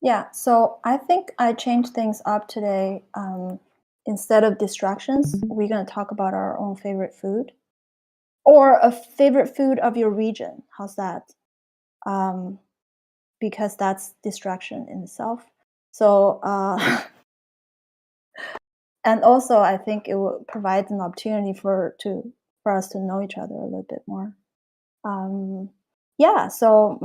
Yeah, so I think I changed things up today. Instead of distractions, we're going to talk about our own favorite food or a favorite food of your region. How's that? Um, because that's distraction in itself. So, and also I think it will provide an opportunity for us to know each other a little bit more. Um, yeah, so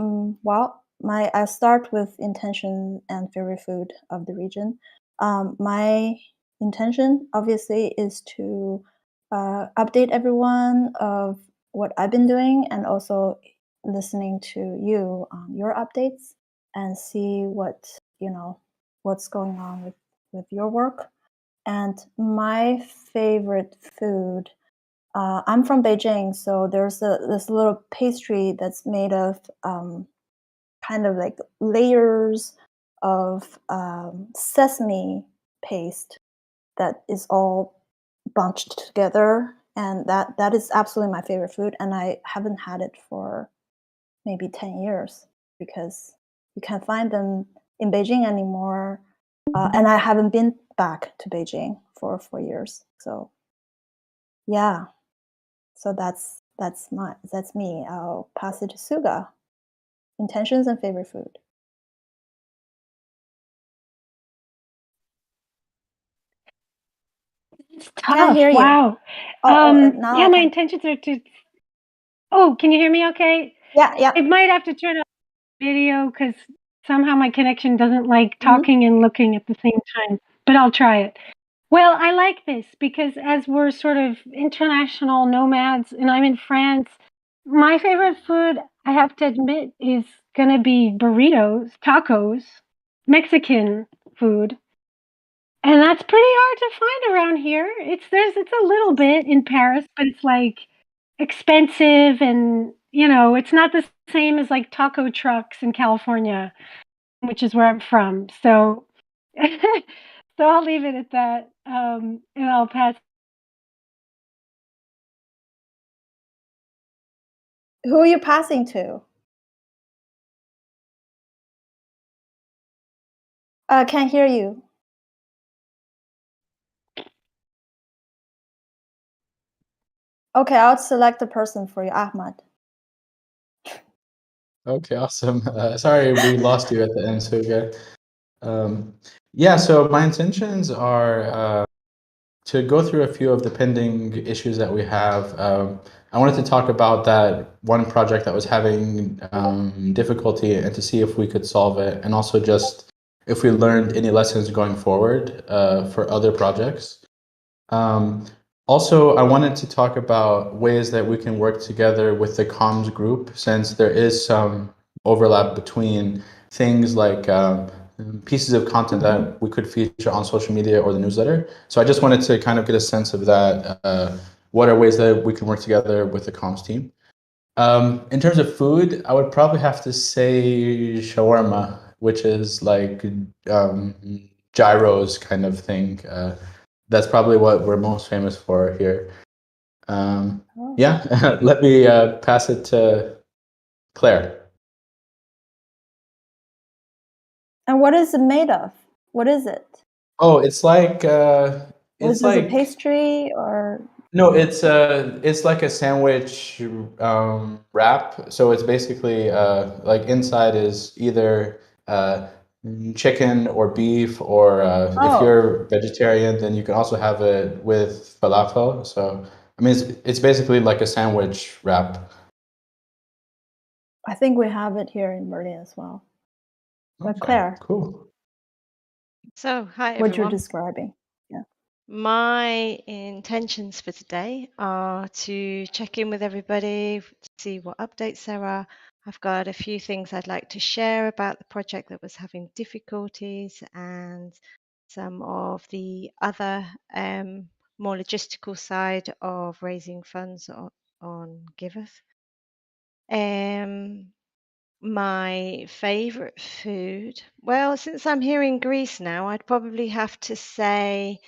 well, my I start with intention and favorite food of the region. My intention, obviously, is to update everyone of what I've been doing, and also listening to you on your updates and see what's going on with your work. And my favorite food, I'm from Beijing, so there's this little pastry that's made of kind of like layers of sesame paste that is all bunched together, and that is absolutely my favorite food. And I haven't had it for maybe 10 years because you can't find them in Beijing anymore, and I haven't been back to Beijing for 4 years. So yeah. So that's me. I'll pass it to Suga. Intentions and favorite food. It's Can't tough. hear you. Wow. Now Yeah, I my can. intentions are to. Oh, can you hear me okay? Yeah, yeah. I might have to turn off the video because somehow my connection doesn't like Mhm. talking and looking at the same time, but I'll try it. Well, I like this because as we're sort of international nomads and I'm in France, my favorite food, I have to admit, is going to be burritos, tacos, Mexican food. And that's pretty hard to find around here. It's a little bit in Paris, but it's like expensive and it's not the same as like taco trucks in California, which is where I'm from. So so I'll leave it at that. And I'll pass. Who are you passing to? Can't hear you. Okay, I'll select the person for you, Ahmad. Okay, awesome. Sorry we lost you at the end, Suga. Yeah, so my intentions are to go through a few of the pending issues that we have. I wanted to talk about that one project that was having difficulty and to see if we could solve it, and also just if we learned any lessons going forward for other projects. Um, Also, I wanted to talk about ways that we can work together with the comms group, since there is some overlap between things like pieces of content that we could feature on social media or the newsletter. So I just wanted to kind of get a sense of that. What are ways that we can work together with the comms team? In terms of food, I would probably have to say shawarma, which is like gyros kind of thing. That's probably what we're most famous for here. Oh. Yeah, let me pass it to Claire. And what is it made of? What is it? Oh, it's like Was this a pastry or? no, it's like a sandwich wrap. So it's basically like inside is either chicken or beef, or if Oh, you're vegetarian, then you can also have it with falafel. So I mean, it's basically like a sandwich wrap. I think we have it here in Berlin as well. But Okay, Claire, cool. So, hi what you're everyone. describing. Yeah. My intentions for today are to check in with everybody, to see what updates there are. I've got a few things I'd like to share about the project that was having difficulties, and some of the other more logistical side of raising funds on Giveth. My favorite food. Well, since I'm here in Greece now, I'd probably have to say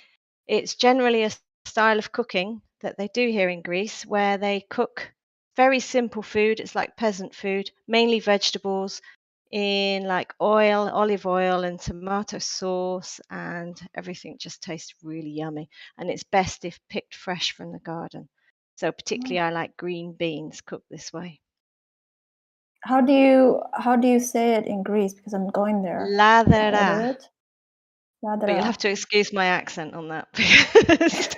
it's generally a style of cooking that they do here in Greece where they cook very simple food. It's like peasant food, mainly vegetables in like oil, olive oil and tomato sauce, and everything just tastes really yummy. And it's best if picked fresh from the garden. So particularly I like green beans cooked this way. How do you say it in Greece? Because I'm going there. Can I order Ladera. it? But you'll Ladera. have to excuse my accent on that because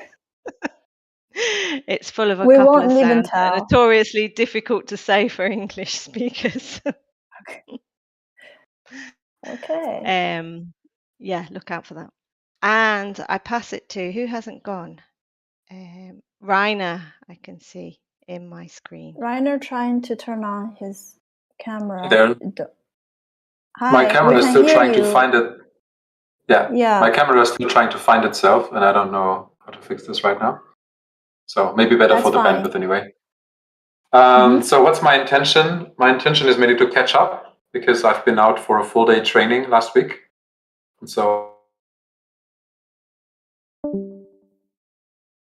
it's full of a We couple won't of even sounds that are tell. notoriously difficult to say for English speakers. Okay. Yeah, look out for that. And I pass it to who hasn't gone? Rainer, I can see in my screen. Rainer trying to turn on his camera. There. Hi, My camera we is can still hear trying you. to find it. Yeah, Yeah. my camera is still trying to find itself, and I don't know how to fix this right now. So maybe better That's for the fine. bandwidth anyway. Mhm. So what's my intention? My intention is mainly to catch up because I've been out for a full day training last week. And so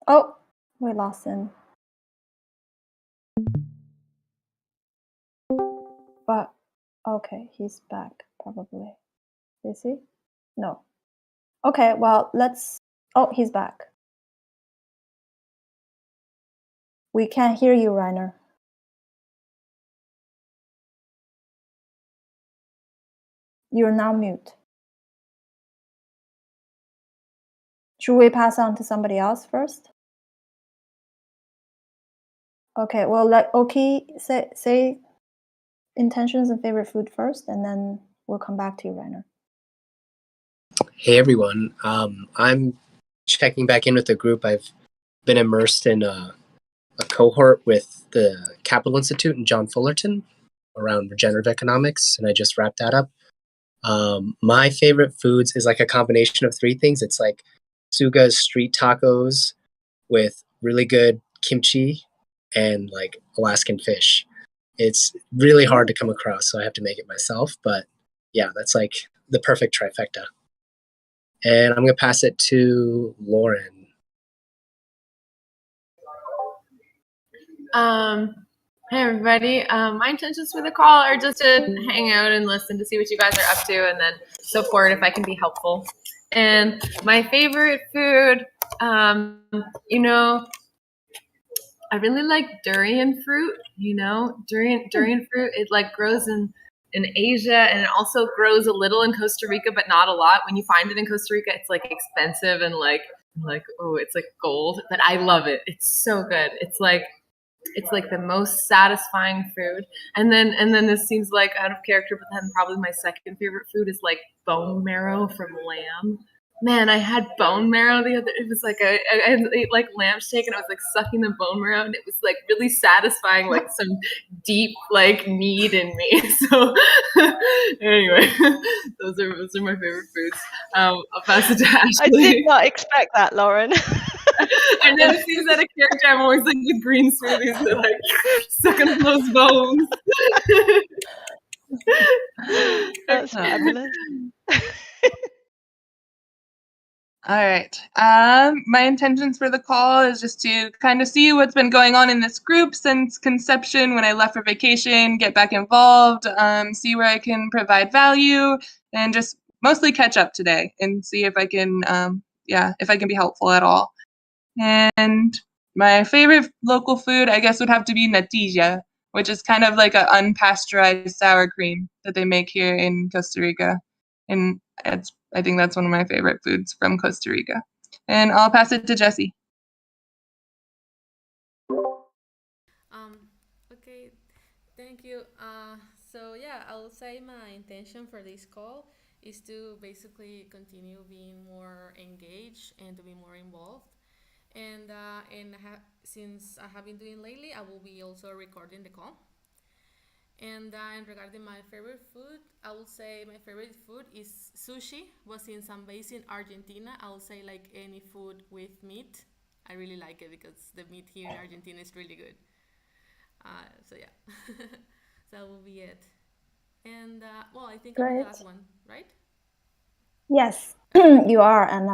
Oh, we lost him. But okay, he's back probably. Is he? No. Okay, well, let's. Oh, he's back. We can't hear you, Rainer. You're now mute. Should we pass on to somebody else first? Okay, well, let Oki say intentions and favorite food first, and then we'll come back to you, Rainer. Hey everyone, I'm checking back in with the group. I've been immersed in a cohort with the Capital Institute and John Fullerton around regenerative economics, and I just wrapped that up. My favorite foods is like a combination of three things. It's like Suga's street tacos with really good kimchi and like Alaskan fish. It's really hard to come across, so I have to make it myself, but yeah, that's like the perfect trifecta. And I'm going to pass it to Lauren. Hey everybody. My intentions for the call are just to hang out and listen to see what you guys are up to and then support if I can be helpful. And my favorite food, I really like durian fruit, durian fruit. It like grows in Asia, and it also grows a little in Costa Rica, but not a lot. When you find it in Costa Rica, it's like expensive and like it's like gold, but I love it. It's so good. It's like the most satisfying food. And then this seems like out of character, but then probably my second favorite food is like bone marrow from lamb. Man, I had bone marrow the other. It was like I ate like lamb steak, and I was like sucking the bone marrow, and it was like really satisfying, like some deep like need in me. So anyway, those are my favorite foods. I'll pass it to Ashley. I did not expect that, Lauren. And then it seems that a character I'm always like with green smoothies that like sucking on those bones. That's fabulous. All right. My intentions for the call is just to kind of see what's been going on in this group since conception when I left for vacation, get back involved, see where I can provide value, and just mostly catch up today and see if I can, if I can be helpful at all. And my favorite local food, I guess, would have to be natilla, which is kind of like an unpasteurized sour cream that they make here in Costa Rica. And I think that's one of my favorite foods from Costa Rica. And I'll pass it to Jessie. Okay, thank you. So yeah, I will say my intention for this call is to basically continue being more engaged and to be more involved. And since I have been doing lately, I will be also recording the call. And regarding my favorite food, I would say my favorite food is sushi. But since I'm based in Argentina, I would say like any food with meat. I really like it because the meat here in Argentina is really good. So yeah, so that will be it. And well, I think I'm the last one, right? Yes, you are, and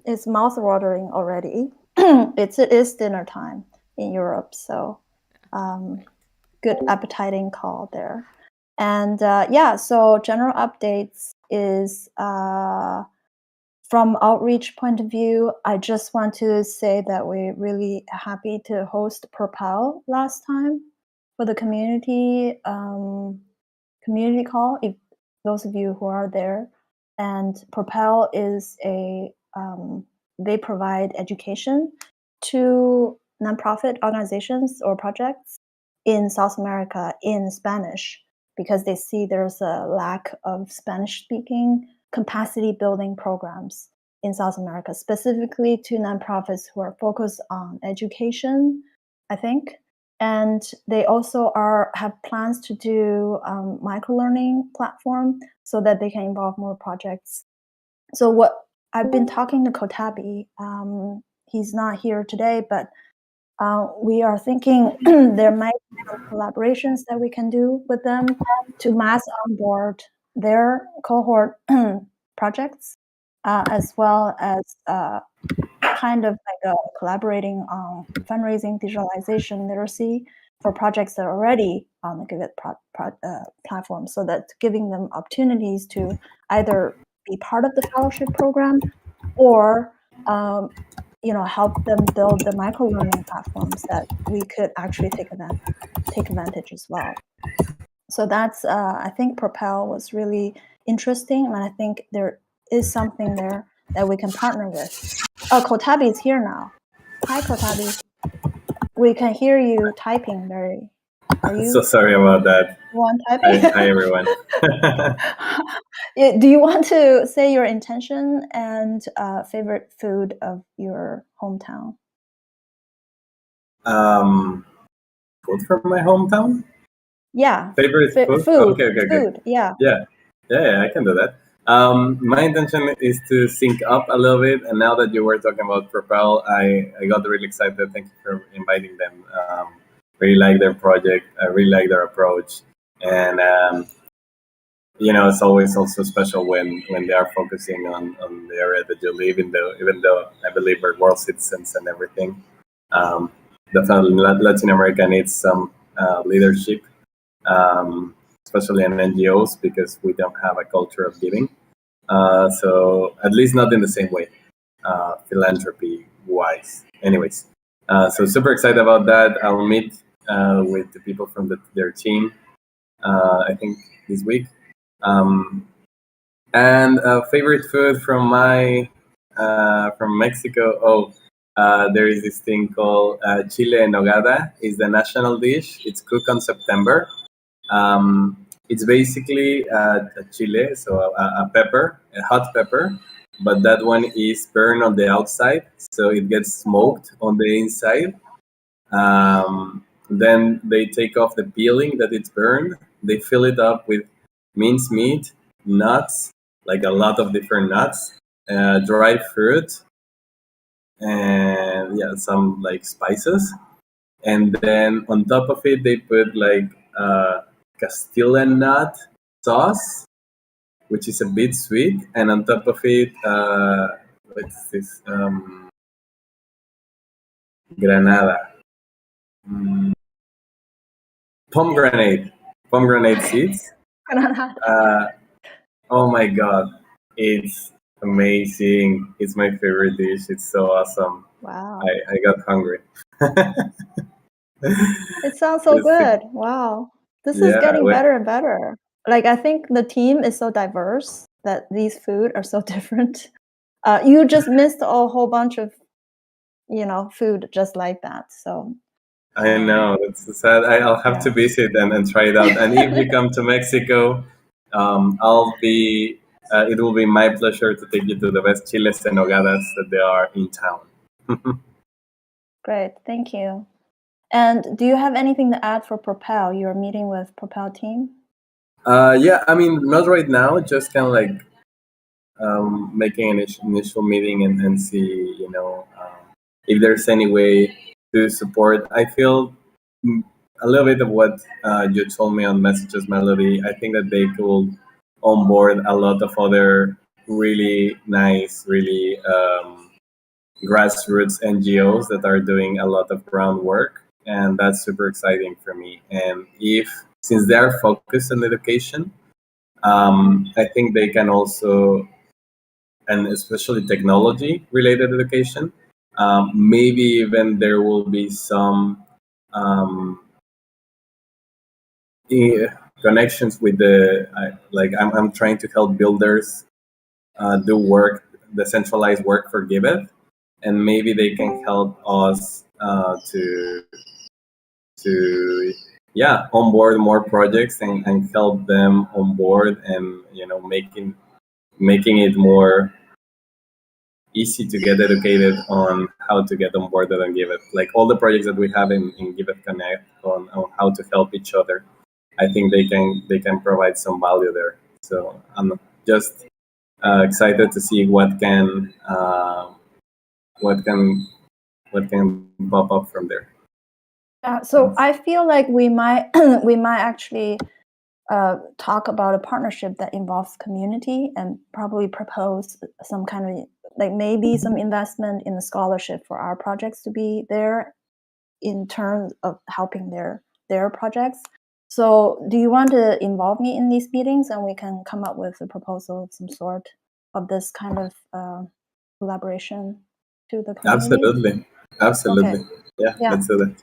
it's mouth watering already. It is dinner time in Europe, so good appetizing call there. And yeah, so general updates is from outreach point of view, I just want to say that we're really happy to host Propel last time for the community community call. If those of you who are there, and Propel is a they provide education to nonprofit organizations or projects in South America in Spanish, because they see there's a lack of Spanish speaking capacity building programs in South America, specifically to nonprofits who are focused on education, I think. And they also have plans to do microlearning platform so that they can involve more projects. So what I've been talking to Kotabi, he's not here today, but we are thinking there might be some collaborations that we can do with them to mass onboard their cohort projects, as well as kind of like collaborating on fundraising, digitalization, literacy for projects that are already on the Giveth platform, so that giving them opportunities to either be part of the fellowship program or help them build the micro-learning platforms that we could actually take advantage as well. So that's, I think Propel was really interesting, and I think there is something there that we can partner with. Oh, Kotabi is here now. Hi, Kotabi. We can hear you typing very. Are you So sorry about that. one typing? Hi everyone. Do you want to say your intention and favorite food of your hometown? Food from my hometown? Yeah. Favorite food? Food. Okay. Food. Yeah. Yeah, I can do that. My intention is to sync up a little bit, and now that you were talking about Propel, I got really excited. Thank you for inviting them. Really like their project. I really like their approach, and it's always also special when they are focusing on the area that you live in. Even though I believe we're world citizens and everything, definitely Latin America needs some leadership. Especially in NGOs, because we don't have a culture of giving. So at least not in the same way, philanthropy-wise. Anyways, so super excited about that. I'll meet with the people from their team, I think this week. And favorite food from from Mexico. There is this thing called Chile and Nogada. It's the national dish. It's cooked on September. It's basically a chile, so a pepper, a hot pepper, but that one is burned on the outside, so it gets smoked on the inside. Then they take off the peeling that it's burned. They fill it up with minced meat, nuts, like a lot of different nuts, dried fruit, and some like spices. And then on top of it, they put like Castilian nut sauce, which is a bit sweet, and on top of it, what's this? Granada, pomegranate seeds. Oh my god, it's amazing! It's my favorite dish. It's so awesome. Wow. I got hungry. It sounds so good. Wow. This is getting better and better. Like, I think the team is so diverse that these food are so different. You just missed a whole bunch of, food just like that. So I know, it's sad. I'll have to visit and try it out. And if you come to Mexico, I'll be. It will be my pleasure to take you to the best chiles and nogadas that there are in town. Great, thank you. And do you have anything to add for Propel? You're meeting with Propel team? Yeah, I mean, not right now. Just kind of like making an initial meeting and see, if there's any way to support. I feel a little bit of what you told me on Messages Melody. I think that they could onboard a lot of other really nice, really grassroots NGOs that are doing a lot of groundwork, and that's super exciting for me. And if since they are focused on education, I think they can also, and especially technology related education, maybe even there will be some connections with the like I'm trying to help builders do work, decentralized work for Giveth, and maybe they can help us to onboard more projects and help them onboard, and making it more easy to get educated on how to get onboarded on Giveth. Like all the projects that we have in Giveth Connect on how to help each other, I think they can provide some value there. So I'm just excited to see what can pop up from there. So I feel like we might actually talk about a partnership that involves community, and probably propose some kind of like maybe some investment in the scholarship for our projects to be there in terms of helping their projects. So do you want to involve me in these meetings, and we can come up with a proposal of some sort of this kind of collaboration to the community? Absolutely. Okay. Yeah, let's do that.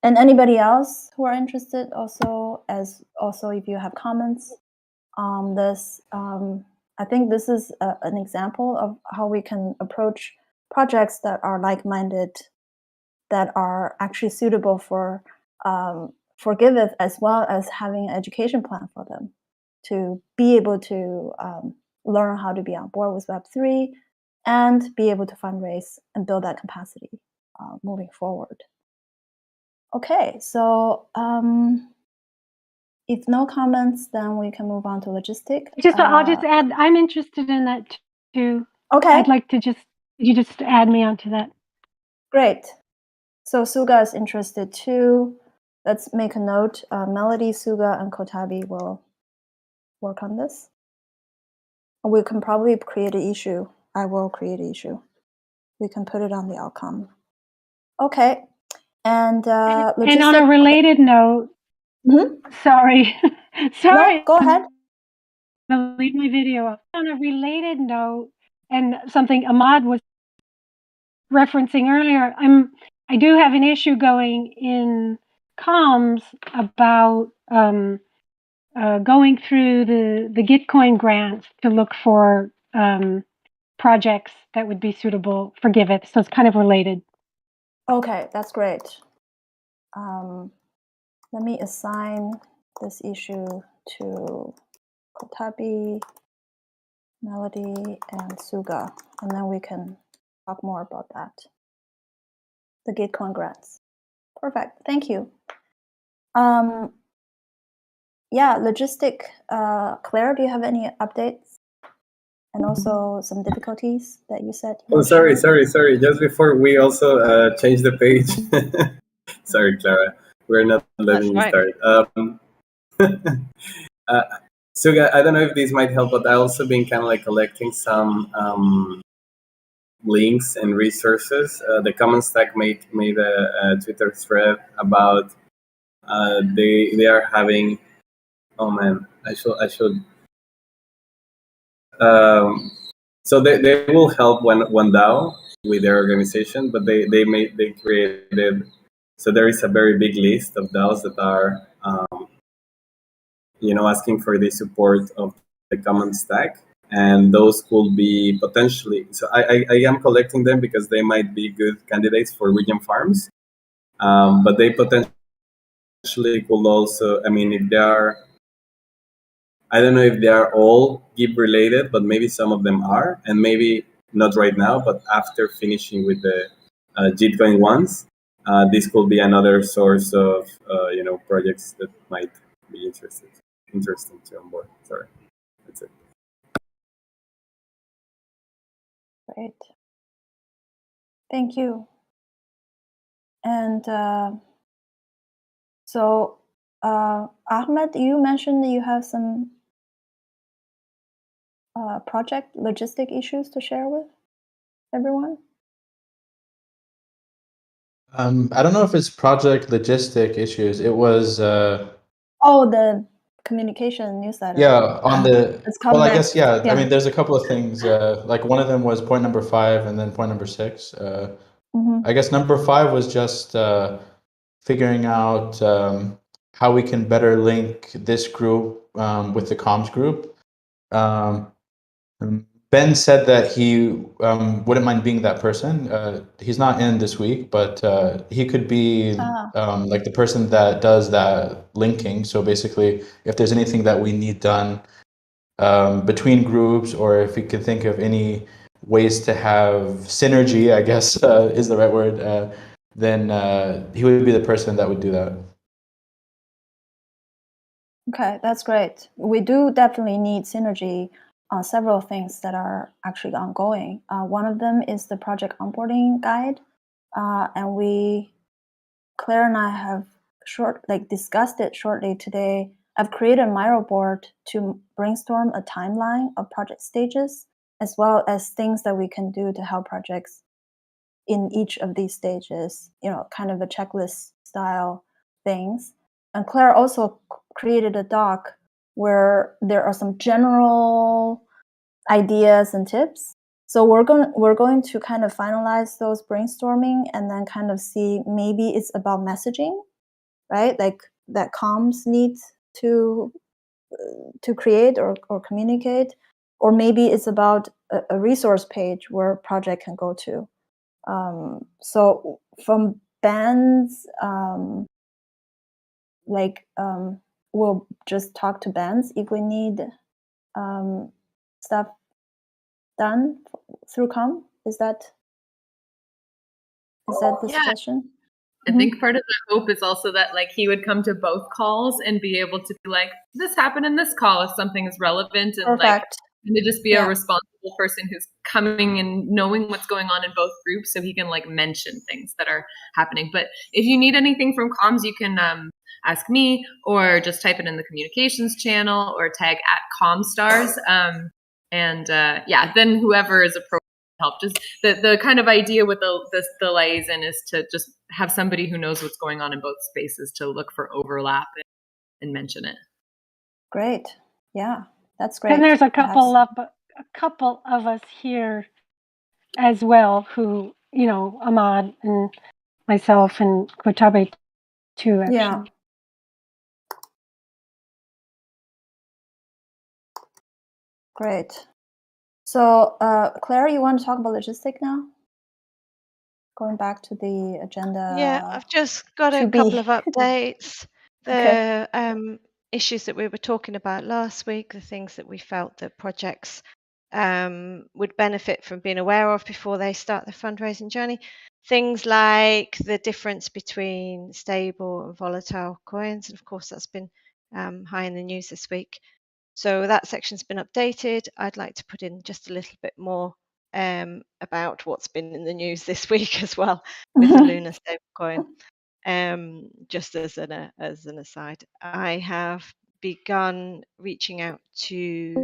And anybody else who are interested also if you have comments on this, I think this is an example of how we can approach projects that are like-minded, that are actually suitable for Giveth, as well as having an education plan for them to be able to learn how to be on board with Web3 and be able to fundraise and build that capacity moving forward. Okay, so if no comments, then we can move on to logistic. I'll just add, I'm interested in that too. Okay. I'd like to you just add me onto that. Great. So Suga is interested too. Let's make a note. Melody, Suga, and Kotabi will work on this. We can probably create an issue. I will create an issue. We can put it on the outcome. Okay. And on a related note, sorry. No, go ahead. I'll leave my video up. On a related note, and something Ahmad was referencing earlier, I do have an issue going in comms about going through the Gitcoin grants to look for projects that would be suitable for Giveth. So it's kind of related. Okay, that's great. Let me assign this issue to Kotabi, Melody, and Suga, and then we can talk more about that. The Gitcoin grants. Perfect. Thank you. Yeah, logistic. Claire, do you have any updates? And also some difficulties that you said? Oh, sorry. Just before we also change the page. Sorry, Clara. We're not letting you start. So I don't know if this might help, but I also been kind of like collecting some links and resources. The Common Stack made a Twitter thread about they are having. Oh man, I should. So they will help one DAO with their organization, but they created. So there is a very big list of DAOs that are asking for the support of the Common Stack, and those could be potentially. So I am collecting them because they might be good candidates for region farms, but they potentially could also. I mean, if they are. I don't know if they are all Gib related, but maybe some of them are, and maybe not right now, but after finishing with the Gitcoin ones, this could be another source of projects that might be interesting to onboard. Sorry, that's it. Great. Thank you. And so, Ahmed, you mentioned that you have some project logistic issues to share with everyone. I don't know if it's project logistic issues. It was Oh, the communication newsletter. Yeah, on the It's well, I comments. guess yeah. I Yeah. mean, there's a couple of things. Like one of them was point number 5, and then point number 6. Mhm. I guess number 5 was just figuring out how we can better link this group with the comms group. Um, Ben said that he wouldn't mind being that person. He's not in this week, but he could be like the person that does that linking. So basically, if there's anything that we need done between groups, or if we could think of any ways to have synergy, I guess is the right word, then he would be the person that would do that. Okay, that's great. We do definitely need synergy on several things that are actually ongoing. One of them is the project onboarding guide, and Claire and I have discussed it shortly today. I've created a Miro board to brainstorm a timeline of project stages, as well as things that we can do to help projects in each of these stages, kind of a checklist style things. And Claire also created a doc where there are some general ideas and tips. So we're going to kind of finalize those brainstorming and then kind of see, maybe it's about messaging, right? Like that comms needs to create or communicate, or maybe it's about a resource page where project can go to. So from bands, we'll just talk to bands if we need stuff done through com. Is that the suggestion? I think part of the hope is also that like he would come to both calls and be able to be like, this happened in this call if something is relevant, and like to just be a responsible person who's coming and knowing what's going on in both groups, so he can like mention things that are happening. But if you need anything from comms, you can ask me, or just type it in the communications channel, or tag @comstars, and then whoever is appropriate help. Just the kind of idea with the liaison is to just have somebody who knows what's going on in both spaces to look for overlap and mention it. Great. Yeah, that's great. And there's a couple of us here as well who, Ahmad and myself and Kotabe too, actually. Yeah. Great. So, Claire, you want to talk about logistics now? Going back to the agenda. Yeah, I've just got a couple of updates. The issues that we were talking about last week, the things that we felt that projects would benefit from being aware of before they start their fundraising journey. Things like the difference between stable and volatile coins. And of course, that's been high in the news this week. So that section's been updated. I'd like to put in just a little bit more about what's been in the news this week as well with the Luna stablecoin. Just as an aside, I have begun reaching out to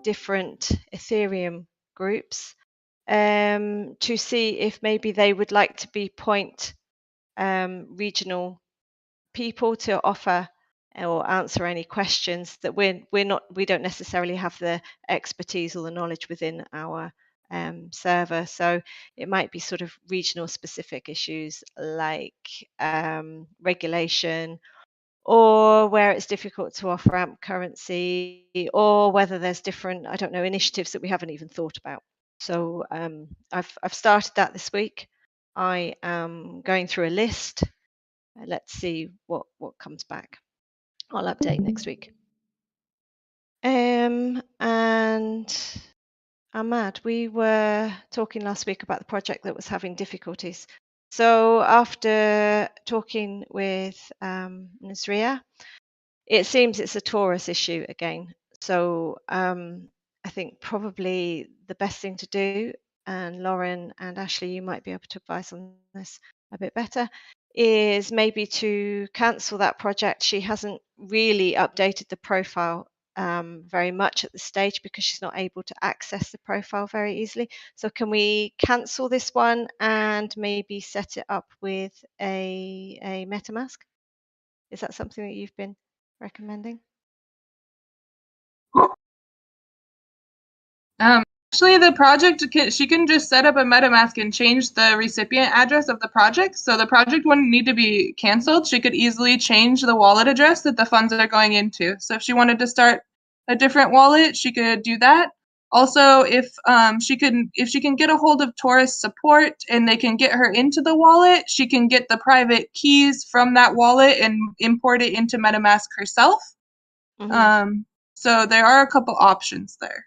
different Ethereum groups to see if maybe they would like to be point regional people to offer or answer any questions that we don't necessarily have the expertise or the knowledge within our server. So it might be sort of regional specific issues like regulation, or where it's difficult to offer AMP currency, or whether there's different, I don't know, initiatives that we haven't even thought about. So I've started that this week. I am going through a list. Let's see what comes back. I'll update next week. And Ahmad, we were talking last week about the project that was having difficulties. So after talking with Nasria, it seems it's a Taurus issue again. So I think probably the best thing to do, and Lauren and Ashley, you might be able to advise on this a bit better, is maybe to cancel that project. She hasn't really updated the profile very much at this stage because she's not able to access the profile very easily. So can we cancel this one and maybe set it up with a MetaMask? Is that something that you've been recommending? Actually, the project, she can just set up a MetaMask and change the recipient address of the project. So the project wouldn't need to be canceled. She could easily change the wallet address that the funds are going into. So if she wanted to start a different wallet, she could do that. Also, if she can get a hold of Taurus support and they can get her into the wallet, she can get the private keys from that wallet and import it into MetaMask herself. So there are a couple options there.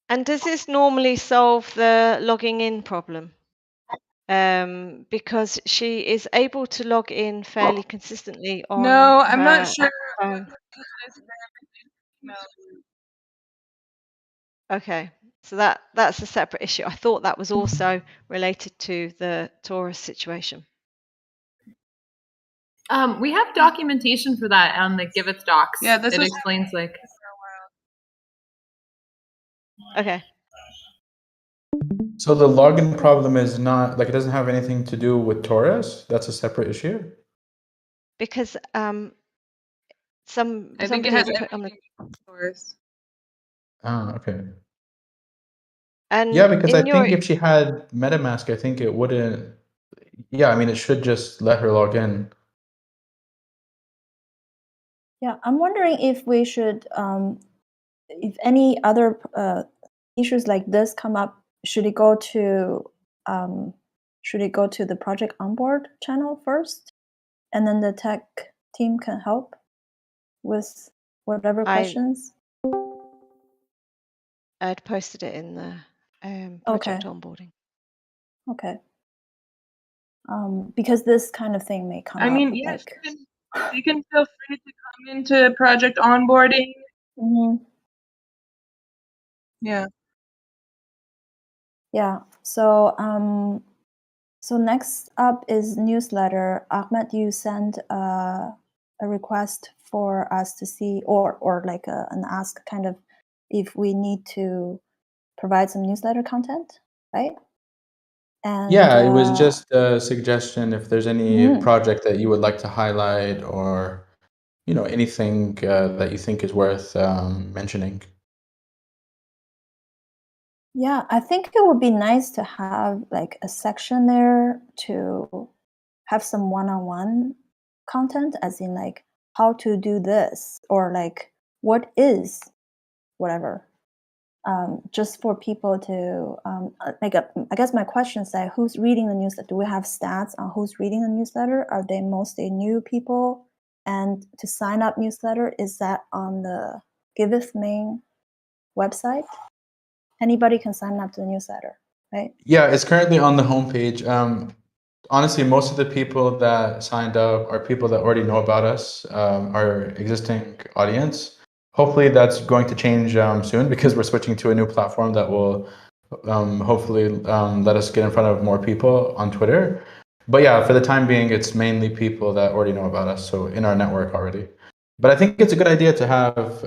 And does this normally solve the logging in problem? Because she is able to log in fairly consistently on No, I'm her not sure. phone. No. Okay, so that's a separate issue. I thought that was also related to the Taurus situation. We have documentation for that on the Giveth docs. Yeah, this it was explains like. Okay. So the login problem is not like it doesn't have anything to do with Taurus. That's a separate issue. Because I think it somebody has had put on the Taurus. Ah, okay. and Yeah, because I in your think if she had MetaMask, I think it wouldn't. Yeah, I mean, it should just let her log in. Yeah, I'm wondering if we should, if any other issues like this come up, should it go to the project onboard channel first, and then the tech team can help with whatever questions? I'd posted it in the project onboarding. Okay. Because this kind of thing may come up. I mean, yes, you can feel free to come into project onboarding. Yeah. Yeah. So next up is newsletter. Ahmed, you send a request for us to see, or like an ask, kind of, if we need to provide some newsletter content, right? And Yeah, it was just a suggestion if there's any project that you would like to highlight, or anything that you think is worth mentioning. Yeah, I think it would be nice to have like a section there to have some one-on-one content, as in like how to do this, or like what is whatever, just for people to like I guess my question is like, who's reading the newsletter? Do we have stats on who's reading the newsletter? Are they mostly new people? And to sign up newsletter, is that on the Giveth main website? Anybody can sign up to the newsletter, right? Yeah, it's currently on the homepage. Honestly, most of the people that signed up are people that already know about us, our existing audience. Hopefully that's going to change soon, because we're switching to a new platform that will hopefully let us get in front of more people on Twitter. But yeah, for the time being, it's mainly people that already know about us, so in our network already. But I think it's a good idea to have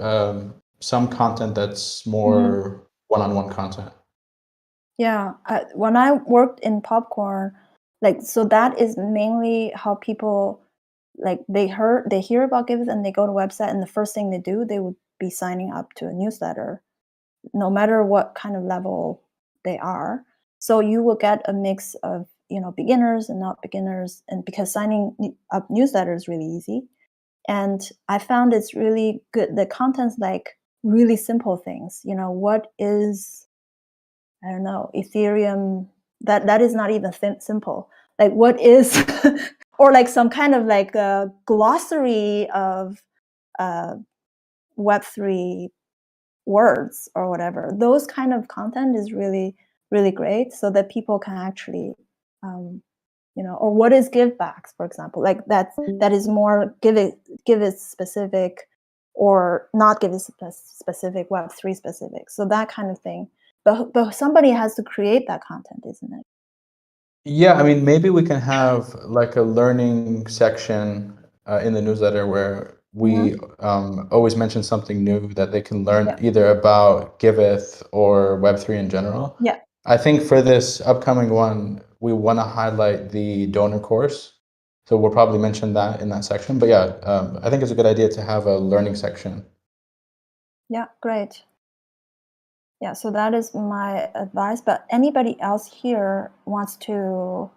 some content that's more one-on-one content. Yeah, when I worked in Popcorn, like, so that is mainly how people, like, they hear about Giveth and they go to the website, and the first thing they do, they would be signing up to a newsletter, no matter what kind of level they are. So you will get a mix of beginners and not beginners, and because signing up newsletter is really easy. And I found it's really good. The content's like really simple things. What is, I don't know, Ethereum? That is not even simple. Like, what is, or like some kind of like a glossary of Web3 words or whatever. Those kind of content is really, really great, so that people can actually, or what is givebacks, for example, like that is more Giveth specific, or not Giveth specific, Web3 specific. So that kind of thing. But somebody has to create that content, isn't it? Yeah, I mean, maybe we can have like a learning section in the newsletter where we always mention something new that they can learn, either about Giveth or Web3 in general. Yeah. I think for this upcoming one, we want to highlight the donor course. So we'll probably mention that in that section. But yeah, I think it's a good idea to have a learning section. Yeah, great. Yeah, so that is my advice. But anybody else here wants to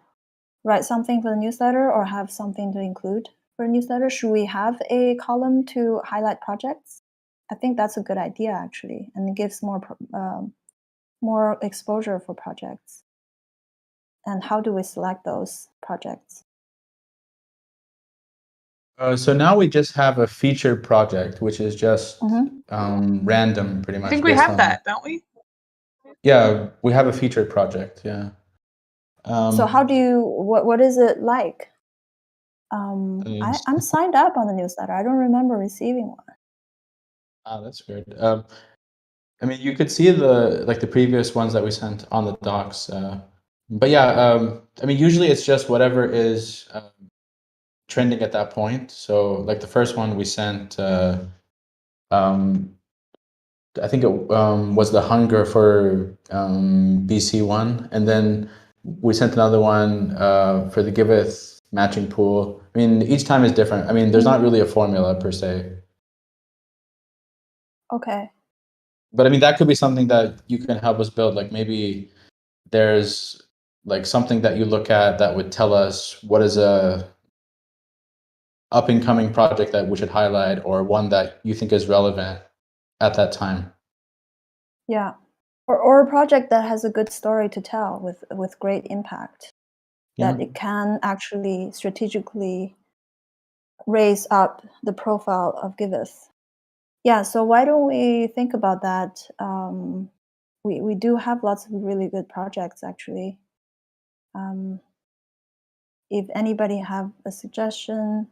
write something for the newsletter or have something to include for a newsletter? Should we have a column to highlight projects? I think that's a good idea, actually, and it gives more exposure for projects. And how do we select those projects? So now we just have a featured project, which is just random, pretty much. I think we have that, don't we? Yeah, we have a featured project. Yeah. So how do you? What is it like? I'm signed up on the newsletter. I don't remember receiving one. Ah, that's weird. I mean, you could see the previous ones that we sent on the docs. But yeah, I mean, usually it's just whatever is trending at that point. So like the first one we sent, I think it was the hunger for BC one, and then we sent another one for the Giveth matching pool. I mean, each time is different. I mean, there's not really a formula per se. Okay. But I mean, that could be something that you can help us build. Like maybe there's like something that you look at that would tell us what is a up and coming project that we should highlight, or one that you think is relevant at that time. Yeah, or a project that has a good story to tell with great impact, that it can actually strategically raise up the profile of Giveth. Yeah, so why don't we think about that? We do have lots of really good projects, actually. If anybody have a suggestion,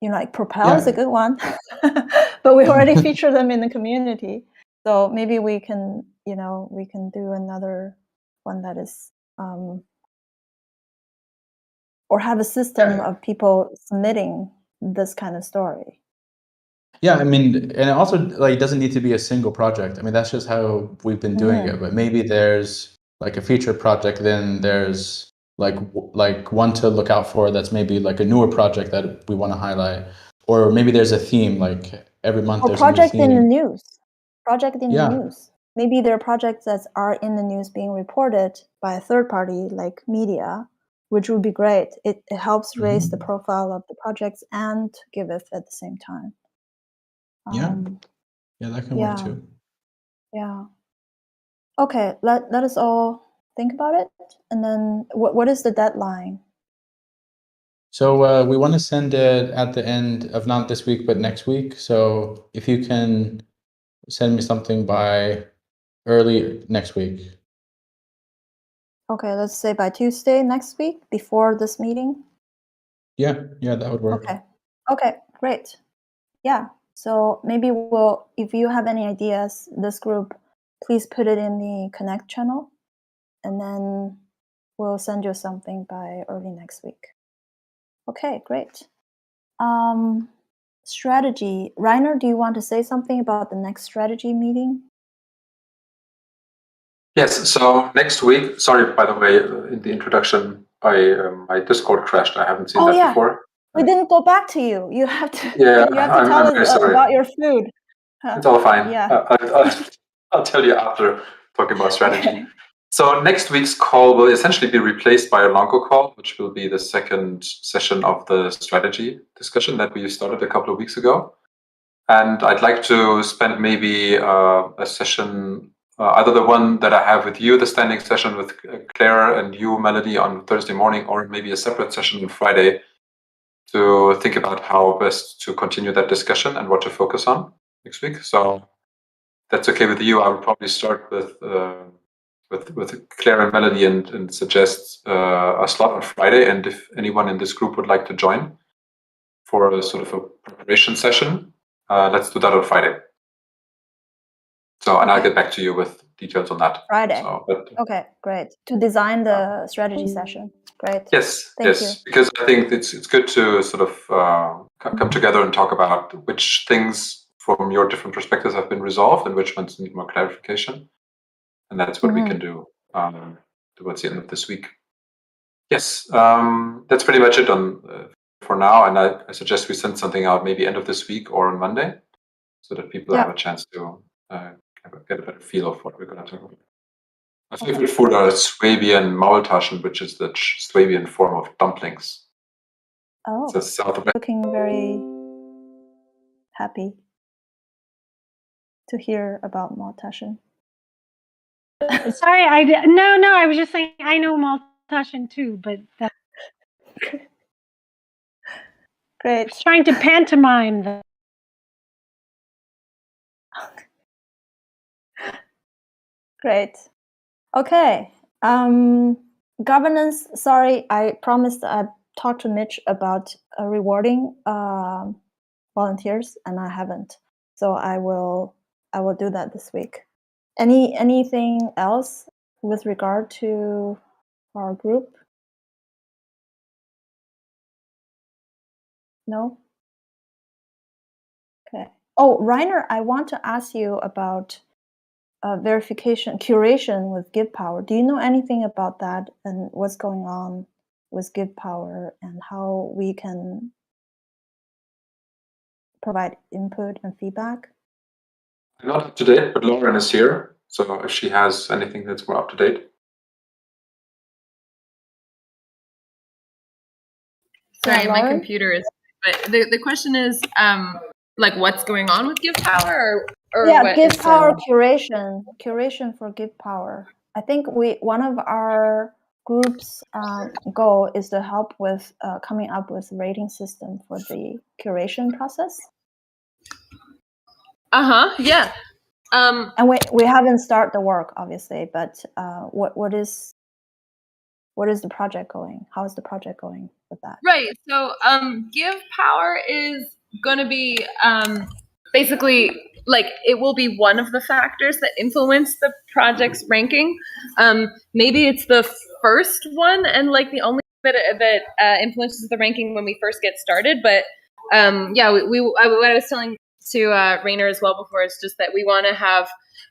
like Propel is a good one, but we already feature them in the community. So maybe we can do another one that is, or have a system of people submitting this kind of story. Yeah, I mean, and it also like doesn't need to be a single project. I mean, that's just how we've been doing it. But maybe there's like a feature project, then there's like one to look out for that's maybe like a newer project that we want to highlight, or maybe there's a theme like every month. Or project in the news. Project in the news. Maybe there are projects that are in the news being reported by a third party like media, which would be great. It helps raise the profile of the projects and Giveth at the same time. Yeah, that can work too. Yeah. Okay, let us all think about it. And then what is the deadline? So we want to send it at the end of not this week, but next week. So if you can send me something by early next week. Okay, let's say by Tuesday next week, before this meeting. Yeah, that would work. Okay, great. Yeah, so maybe if you have any ideas, this group, please put it in the Connect channel, and then we'll send you something by early next week. Okay, great. Strategy. Rainer, do you want to say something about the next strategy meeting? Yes, so next week, sorry, by the way, in the introduction, my Discord crashed. I haven't seen that before. We didn't go back to you. You have to, Yeah, you have to tell us about your food. It's all fine. Yeah. I'll tell you after talking about strategy. Okay. So next week's call will essentially be replaced by a longer call, which will be the second session of the strategy discussion that we started a couple of weeks ago. And I'd like to spend maybe a session, either the one that I have with you, the standing session with Claire and you, Melody, on Thursday morning, or maybe a separate session on Friday, to think about how best to continue that discussion and what to focus on next week. So that's okay with you. I would probably start with Claire and Melody and suggest a slot on Friday. And if anyone in this group would like to join for a sort of a preparation session, let's do that on Friday. So, and I'll get back to you with details on that. Friday. So, okay, great. To design the strategy session. Great. Yes, Thank you. You. Because I think it's good to sort of come together and talk about which things from your different perspectives have been resolved and which ones need more clarification. And that's what we can do towards the end of this week. Yes, that's pretty much it on for now. And I suggest we send something out maybe end of this week or on Monday, so that people have a chance to get a better feel of what we're going to talk about. My favorite food are Swabian Maultaschen, which is the Swabian form of dumplings. Oh, It's South America. looking very happy to hear about Maultaschen. Sorry, I was just saying I know Maultaschen too, but that Great. I was trying to pantomime the. Great. Okay. Governance. Sorry, I promised I'd talk to Mitch about rewarding volunteers, and I haven't. So I will do that this week. Anything else with regard to our group? No? Okay. Oh, Reiner, I want to ask you about verification, curation with GivePower. Do you know anything about that and what's going on with GivePower and how we can provide input and feedback? Not up to date, but Lauren is here. So if she has anything that's more up to date. Sorry, my Lauren? computer is. But the question is, like, what's going on with GivePower, or yeah, what GivePower curation for GivePower. I think one of our group's goal is to help with coming up with rating system for the curation process. Yeah. And we haven't started the work, obviously, but what is the project going? How is the project going with that? Right. So GivePower is going to be basically like it will be one of the factors that influence the project's ranking. Maybe it's the first one and like the only that influences the ranking when we first get started. But what I was telling to Rainer as well before is just that we want to have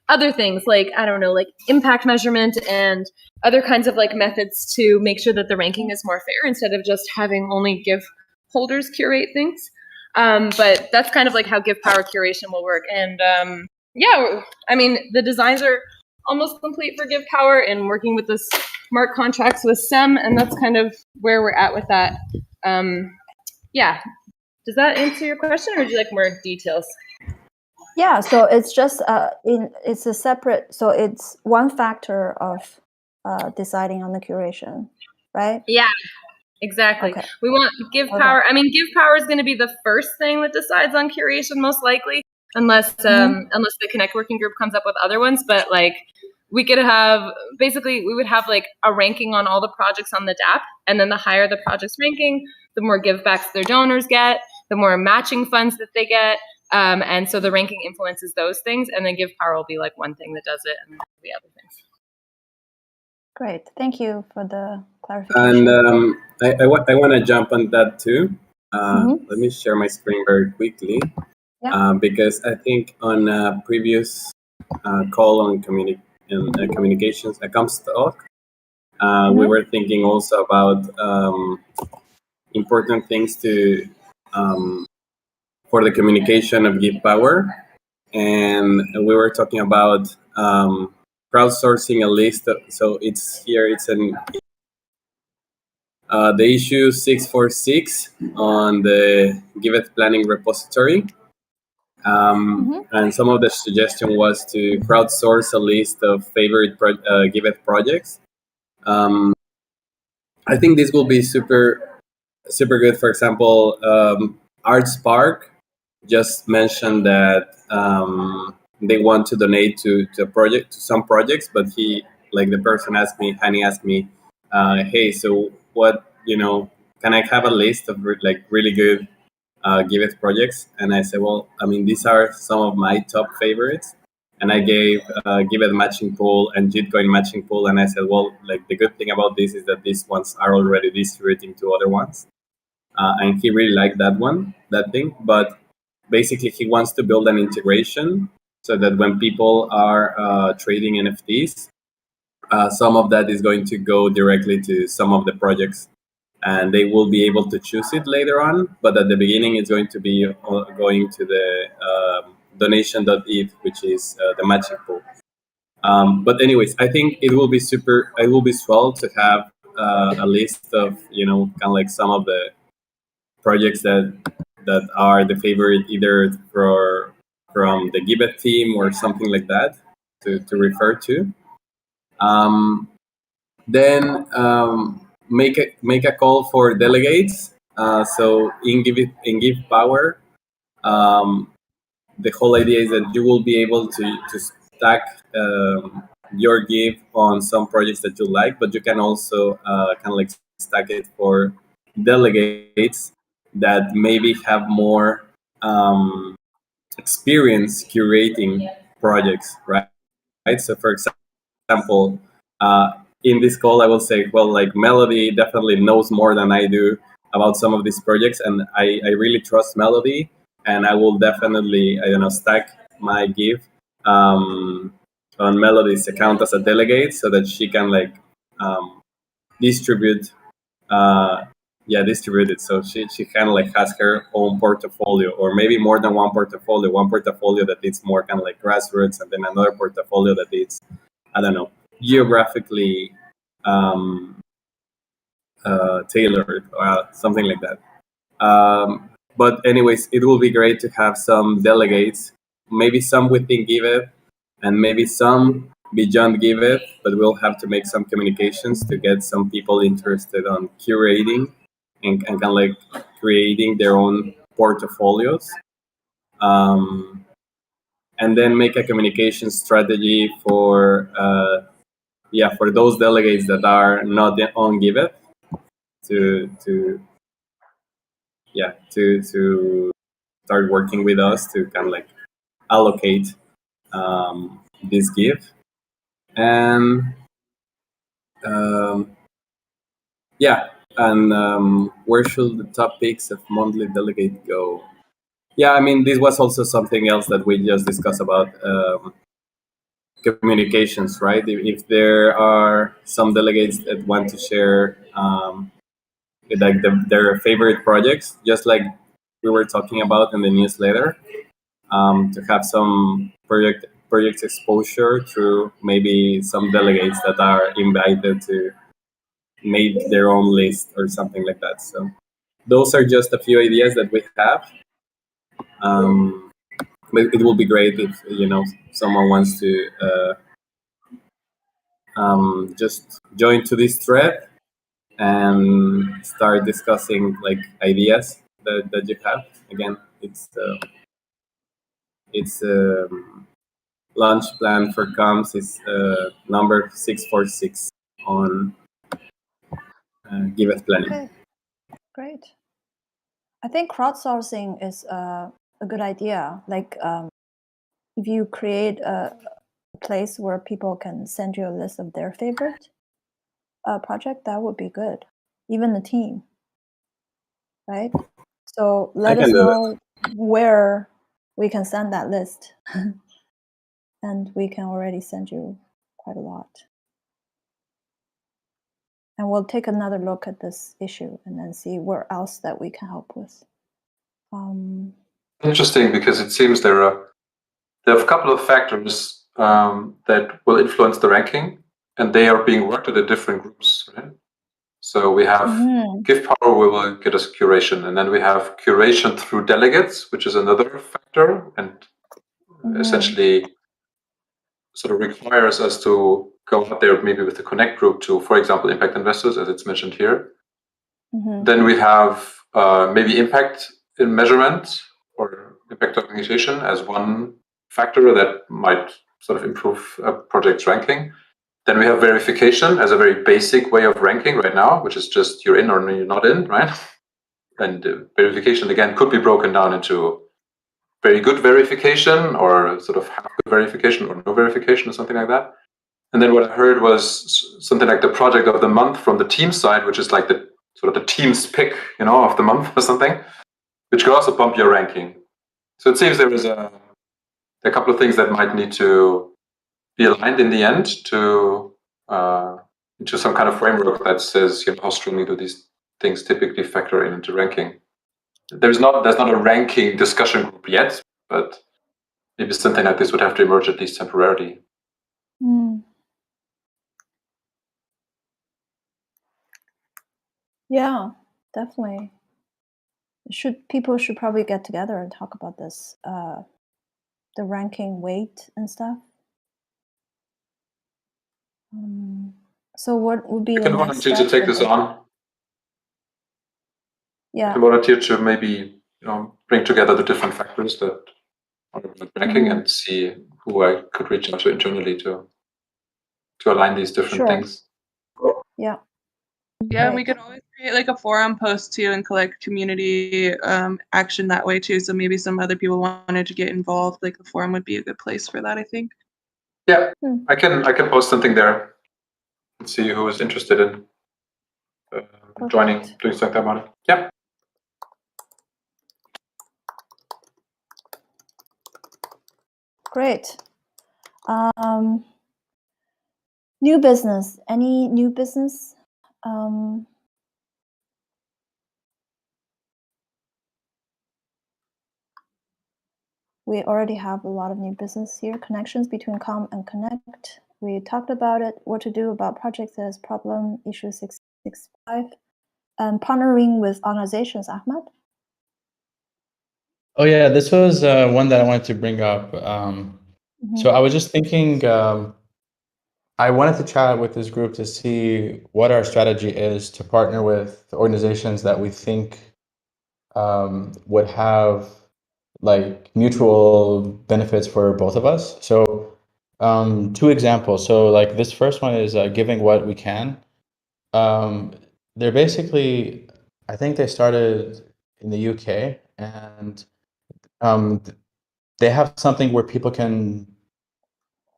other things like, I don't know, like impact measurement and other kinds of like methods to make sure that the ranking is more fair instead of just having only Give holders curate things. But that's kind of like how GivePower curation will work. And I mean, the designs are almost complete for GivePower and working with the smart contracts with SEM, and that's kind of where we're at with that. Does that answer your question, or would you like more details? Yeah, so it's just it's a separate. So it's one factor of deciding on the curation, right? Yeah, exactly. Okay. We want GivePower. I mean, GivePower is going to be the first thing that decides on curation, most likely, unless the Connect working group comes up with other ones. But like, we could have we would have like a ranking on all the projects on the DApp, and then the higher the project's ranking, the more givebacks their donors get, the more matching funds that they get. And so the ranking influences those things, and then GivePower will be like one thing that does it, and the other things. Great, thank you for the clarification. And I want to jump on that too. Let me share my screen very quickly, because I think on a previous call on communications, a comms talk, we were thinking also about important things to for the communication of GivePower, and we were talking about crowdsourcing a list of, so it's here, it's an the issue 646 on the Giveth planning repository. And some of the suggestion was to crowdsource a list of favorite Giveth projects. I think this will be super good. For example, ArtSpark just mentioned that they want to donate to some projects, but the person asked me, Hani asked me, hey, so what, can I have a list of really good Giveth projects? And I said, well, I mean, these are some of my top favorites. And I gave Giveth matching pool and Gitcoin matching pool. And I said, well, the good thing about this is that these ones are already distributing to other ones. And he really liked that thing. But basically, he wants to build an integration so that when people are trading NFTs, some of that is going to go directly to some of the projects, and they will be able to choose it later on. But at the beginning, it's going to be going to the donation.eth, which is the matching pool. But anyways, I think it will be swell to have a list of, kind of like some of the projects that are the favorite, either from the Giveth team or something like that to refer to. Then make a call for delegates. So in Give Power, the whole idea is that you will be able to stack your give on some projects that you like, but you can also kind of like stack it for delegates that maybe have more experience curating projects, right? So for example, in this call, I will say, well, like Melody definitely knows more than I do about some of these projects, and I really trust Melody, and I will definitely, stack my give on Melody's account as a delegate so that she can distribute it. So she kind of like has her own portfolio, or maybe more than one portfolio that is more kind of like grassroots, and then another portfolio that is, I don't know, geographically tailored, or something like that. But anyways, it will be great to have some delegates, maybe some within Giveth and maybe some beyond Giveth, but we'll have to make some communications to get some people interested on curating and kind of like creating their own portfolios. And then make a communication strategy for those delegates that are not on Giveth to start working with us to kind of like allocate this give. And where should the top picks of monthly delegate go? Yeah, I mean, this was also something else that we just discussed about communications, right? If there are some delegates that want to share like their favorite projects, just like we were talking about in the newsletter, to have some project exposure through maybe some delegates that are invited to make their own list or something like that. So those are just a few ideas that we have. But it will be great if someone wants to just join to this thread and start discussing like ideas that you have. Again, it's launch plan for comms is number 646 on Giveth Planning. Okay, great. I think crowdsourcing is a good idea. Like if you create a place where people can send you a list of their favorite project, that would be good. Even the team, right? So let us know where we can send that list. And we can already send you quite a lot. And we'll take another look at this issue and then see where else that we can help with. Interesting, because it seems there are a couple of factors that will influence the ranking, and they are being worked at the different groups, right? So we have Give Power, we will get us curation, and then we have curation through delegates, which is another factor, and essentially sort of requires us to go out there maybe with the Connect group to, for example, impact investors, as it's mentioned here. Then we have maybe impact in measurement or impact organization as one factor that might sort of improve a project's ranking. Then we have verification as a very basic way of ranking right now, which is just you're in or you're not in, right? And verification, again, could be broken down into very good verification or sort of half good verification or no verification or something like that. And then what I heard was something like the project of the month from the team side, which is like the sort of the team's pick, of the month or something, which could also bump your ranking. So it seems there is a couple of things that might need to be aligned in the end to into some kind of framework that says, how strongly do these things typically factor into ranking. There's not a ranking discussion group yet, but maybe something like this would have to emerge at least temporarily. Yeah, definitely. People should probably get together and talk about this, the ranking weight and stuff. So what would be I the can next volunteer step to take for this this? on. I Yeah. can volunteer to maybe bring together the different factors that are about ranking and see who I could reach out to internally to align these different things. Yeah. Yeah, Right. we could always create like a forum post too and collect community action that way too. So maybe some other people wanted to get involved. Like the forum would be a good place for that, I think. Yeah, I can post something there and see who is interested in joining, doing something about it. Yeah. Great. New business. Any new business? We already have a lot of new business here. Connections between Com and Connect. We talked about it. What to do about projects that is problem issue 665. Partnering with organizations. Ahmed. Oh yeah, this was one that I wanted to bring up. So I was just thinking, I wanted to chat with this group to see what our strategy is to partner with organizations that we think would have like mutual benefits for both of us. So two examples. So like this first one is Giving What We Can. They're basically, I think they started in the UK, and they have something where people can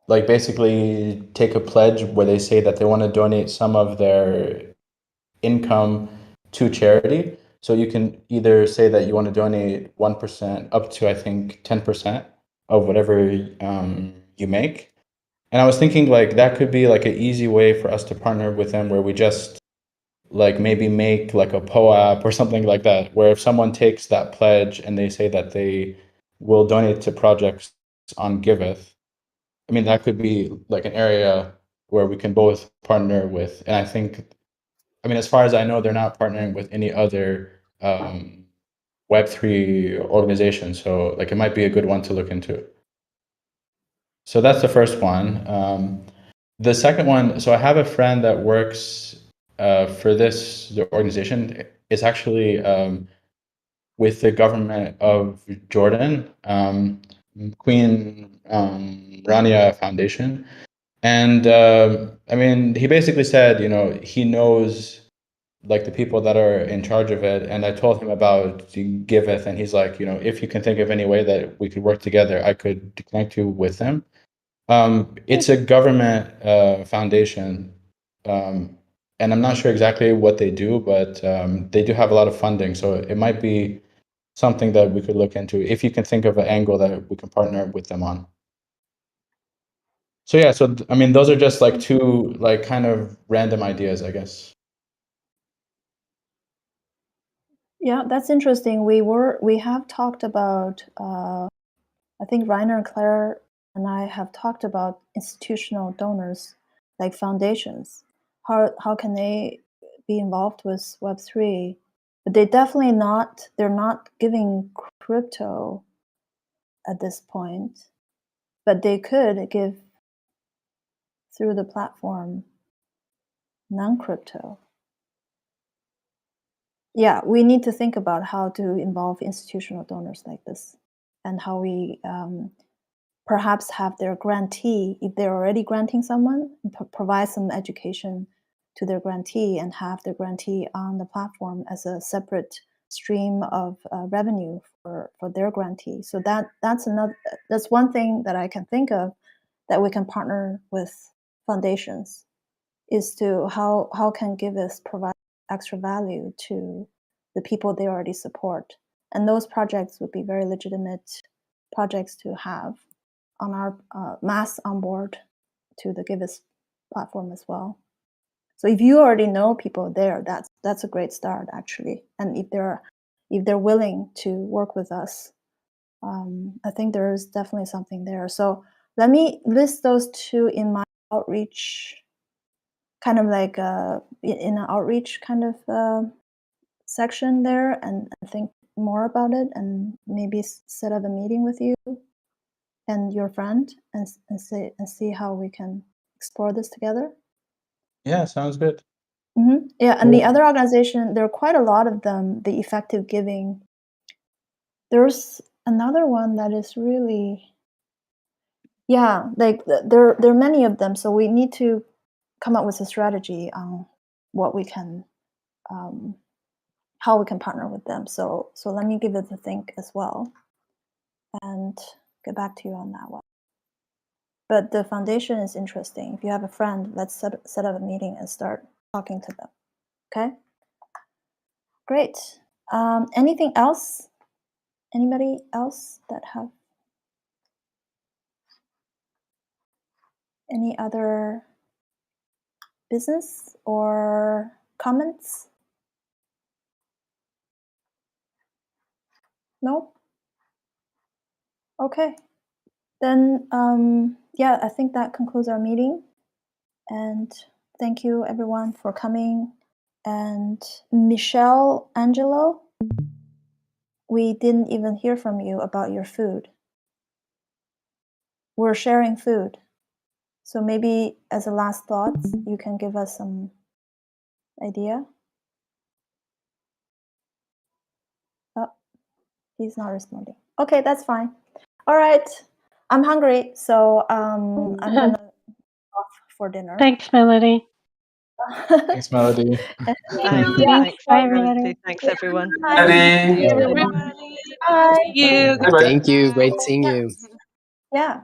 like basically take a pledge where they say that they want to donate some of their income to charity. So you can either say that you want to donate 1% up to, I think, 10% of whatever you make. And I was thinking like that could be like an easy way for us to partner with them, where we just like maybe make like a POAP or something like that, where if someone takes that pledge and they say that they will donate to projects on Giveth, I mean, that could be like an area where we can both partner with. And I think, I mean, as far as I know, they're not partnering with any other Web3 organization. So like it might be a good one to look into. So that's the first one. The second one, so I have a friend that works for the organization. It's actually with the government of Jordan, Queen Rania Foundation. And I mean, he basically said, he knows like the people that are in charge of it. And I told him about Giveth, and he's like, if you can think of any way that we could work together, I could connect you with them. It's a government foundation, and I'm not sure exactly what they do, but they do have a lot of funding. So it might be something that we could look into if you can think of an angle that we can partner with them on. So yeah, so I mean, those are just like two like kind of random ideas, I guess. Yeah, that's interesting. We have talked about, I think Rainer and Claire and I have talked about institutional donors like foundations. How can they be involved with Web3? But they're not giving crypto at this point, but they could give through the platform non-crypto. Yeah, we need to think about how to involve institutional donors like this, and how we perhaps have their grantee, if they're already granting someone, provide some education to their grantee and have their grantee on the platform as a separate stream of revenue for their grantee. So that's one thing that I can think of that we can partner with foundations, is to how can Giveth provide extra value to the people they already support. And those projects would be very legitimate projects to have on our mass on board to the Giveth platform as well. So if you already know people there, that's a great start actually. And if they're willing to work with us, I think there is definitely something there. So let me list those two in my outreach, kind of like in an outreach kind of section there, and think more about it, and maybe set up a meeting with you and your friend, and see how we can explore this together. Yeah, sounds good. Yeah, and the other organization, there are quite a lot of them. The Effective Giving. There's another one that is really, yeah, like there are many of them. So we need to come up with a strategy on what we can, how we can partner with them. So let me give it a think as well, and get back to you on that one. But the foundation is interesting. If you have a friend, let's set up a meeting and start talking to them. Okay. Great. Anything else? Anybody else that have any other business or comments? No? Okay. Then, yeah, I think that concludes our meeting. And thank you everyone for coming. And Michelle Angelo, we didn't even hear from you about your food. We're sharing food. So maybe as a last thought, you can give us some idea. Oh, he's not responding. Okay, that's fine. All right. I'm hungry, so I'm gonna off for dinner. Thanks, Melody. Thanks, Melody. Thanks, Bye, everybody. Thanks, everyone. Melody. Everybody. Bye. You. Thank you. Great seeing you. Yeah.